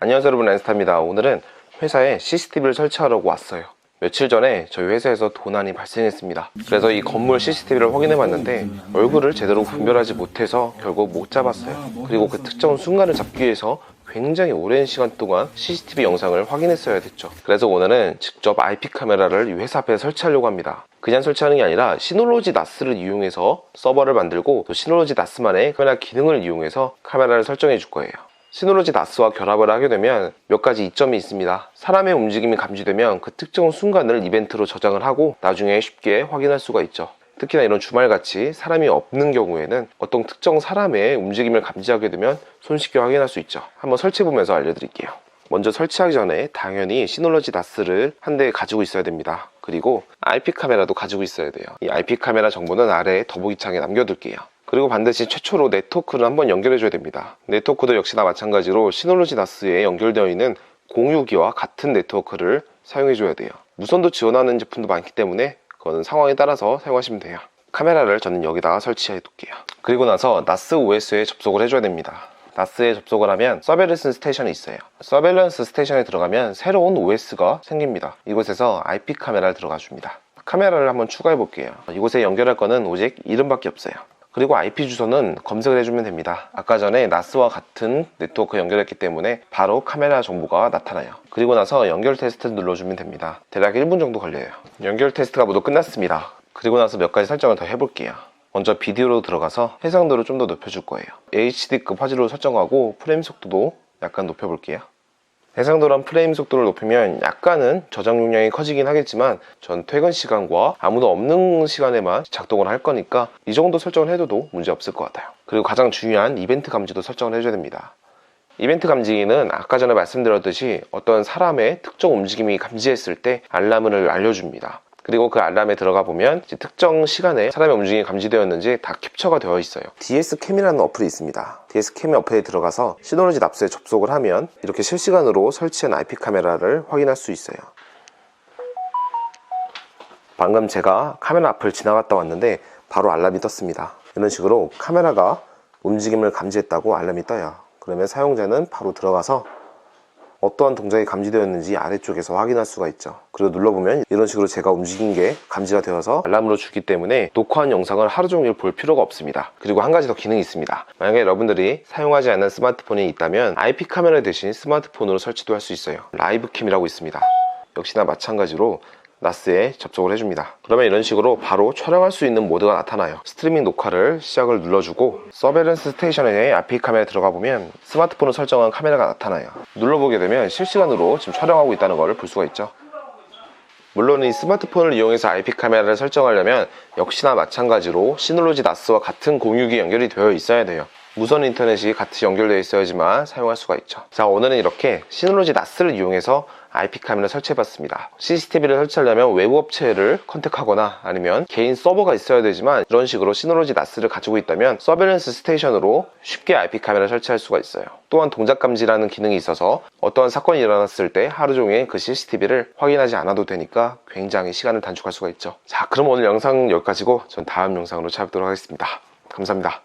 안녕하세요 여러분, 랜스타입니다. 오늘은 회사에 CCTV를 설치하려고 왔어요. 며칠 전에 저희 회사에서 도난이 발생했습니다. 그래서 이 건물 CCTV를 확인해 봤는데 얼굴을 제대로 분별하지 못해서 결국 못 잡았어요. 그리고 그 특정 순간을 잡기 위해서 굉장히 오랜 시간 동안 CCTV 영상을 확인했어야 됐죠. 그래서 오늘은 직접 IP 카메라를 이 회사 앞에 설치하려고 합니다. 그냥 설치하는 게 아니라 시놀로지 나스를 이용해서 서버를 만들고 또 시놀로지 나스만의 카메라 기능을 이용해서 카메라를 설정해 줄 거예요. 시놀로지 나스와 결합을 하게 되면 몇 가지 이점이 있습니다. 사람의 움직임이 감지되면 그 특정 순간을 이벤트로 저장을 하고 나중에 쉽게 확인할 수가 있죠. 특히나 이런 주말같이 사람이 없는 경우에는 어떤 특정 사람의 움직임을 감지하게 되면 손쉽게 확인할 수 있죠. 한번 설치해보면서 알려드릴게요. 먼저 설치하기 전에 당연히 시놀로지 나스를 한 대 가지고 있어야 됩니다. 그리고 IP 카메라도 가지고 있어야 돼요. 이 IP 카메라 정보는 아래 더보기창에 남겨둘게요. 그리고 반드시 최초로 네트워크를 한번 연결해줘야 됩니다. 네트워크도 역시나 마찬가지로 시놀로지 나스에 연결되어 있는 공유기와 같은 네트워크를 사용해줘야 돼요. 무선도 지원하는 제품도 많기 때문에 그거는 상황에 따라서 사용하시면 돼요. 카메라를 저는 여기다가 설치해 둘게요. 그리고 나서 나스 OS에 접속을 해줘야 됩니다. 나스에 접속을 하면 서베일런스 스테이션이 있어요. 서베일런스 스테이션에 들어가면 새로운 OS가 생깁니다. 이곳에서 IP 카메라를 들어가 줍니다. 카메라를 한번 추가해 볼게요. 이곳에 연결할 거는 오직 이름밖에 없어요. 그리고 IP 주소는 검색을 해주면 됩니다. 아까 전에 나스와 같은 네트워크 연결했기 때문에 바로 카메라 정보가 나타나요. 그리고 나서 연결 테스트 눌러주면 됩니다. 대략 1분 정도 걸려요. 연결 테스트가 모두 끝났습니다. 그리고 나서 몇 가지 설정을 더 해볼게요. 먼저 비디오로 들어가서 해상도를 좀 더 높여줄 거예요. HD급 화질로 설정하고 프레임 속도도 약간 높여볼게요. 해상도랑 프레임 속도를 높이면 약간은 저장 용량이 커지긴 하겠지만 전 퇴근 시간과 아무도 없는 시간에만 작동을 할 거니까 이 정도 설정을 해둬도 문제 없을 것 같아요. 그리고 가장 중요한 이벤트 감지도 설정을 해줘야 됩니다. 이벤트 감지기는 아까 전에 말씀드렸듯이 어떤 사람의 특정 움직임이 감지했을 때 알람을 알려줍니다. 그리고 그 알람에 들어가 보면 특정 시간에 사람의 움직임이 감지되었는지 다 캡처가 되어 있어요. DS캠이라는 어플이 있습니다. DS캠 어플에 들어가서 시놀로지 나스에 접속을 하면 이렇게 실시간으로 설치한 IP 카메라를 확인할 수 있어요. 방금 제가 카메라 앞을 지나갔다 왔는데 바로 알람이 떴습니다. 이런 식으로 카메라가 움직임을 감지했다고 알람이 떠요. 그러면 사용자는 바로 들어가서 어떠한 동작이 감지되었는지 아래쪽에서 확인할 수가 있죠. 그리고 눌러보면 이런 식으로 제가 움직인 게 감지가 되어서 알람으로 주기 때문에 녹화한 영상을 하루 종일 볼 필요가 없습니다. 그리고 한 가지 더 기능이 있습니다. 만약에 여러분들이 사용하지 않는 스마트폰이 있다면 IP 카메라 대신 스마트폰으로 설치도 할 수 있어요. 라이브캠이라고 있습니다. 역시나 마찬가지로 나스에 접속을 해줍니다. 그러면 이런 식으로 바로 촬영할 수 있는 모드가 나타나요. 스트리밍 녹화를 시작을 눌러주고 서베일런스 스테이션에 IP 카메라에 들어가 보면 스마트폰을 설정한 카메라가 나타나요. 눌러보게 되면 실시간으로 지금 촬영하고 있다는 걸 볼 수가 있죠. 물론 이 스마트폰을 이용해서 IP 카메라를 설정하려면 역시나 마찬가지로 시놀로지 나스와 같은 공유기 연결이 되어 있어야 돼요. 무선 인터넷이 같이 연결되어 있어야지만 사용할 수가 있죠. 자, 오늘은 이렇게 시놀로지 나스를 이용해서 IP 카메라 설치해봤습니다. CCTV를 설치하려면 외부 업체를 컨택하거나 아니면 개인 서버가 있어야 되지만 이런 식으로 시놀로지 나스를 가지고 있다면 서베일런스 스테이션으로 쉽게 IP 카메라 설치할 수가 있어요. 또한 동작 감지라는 기능이 있어서 어떠한 사건이 일어났을 때 하루 종일 그 CCTV를 확인하지 않아도 되니까 굉장히 시간을 단축할 수가 있죠. 자, 그럼 오늘 영상 여기까지고 전 다음 영상으로 찾아뵙도록 하겠습니다. 감사합니다.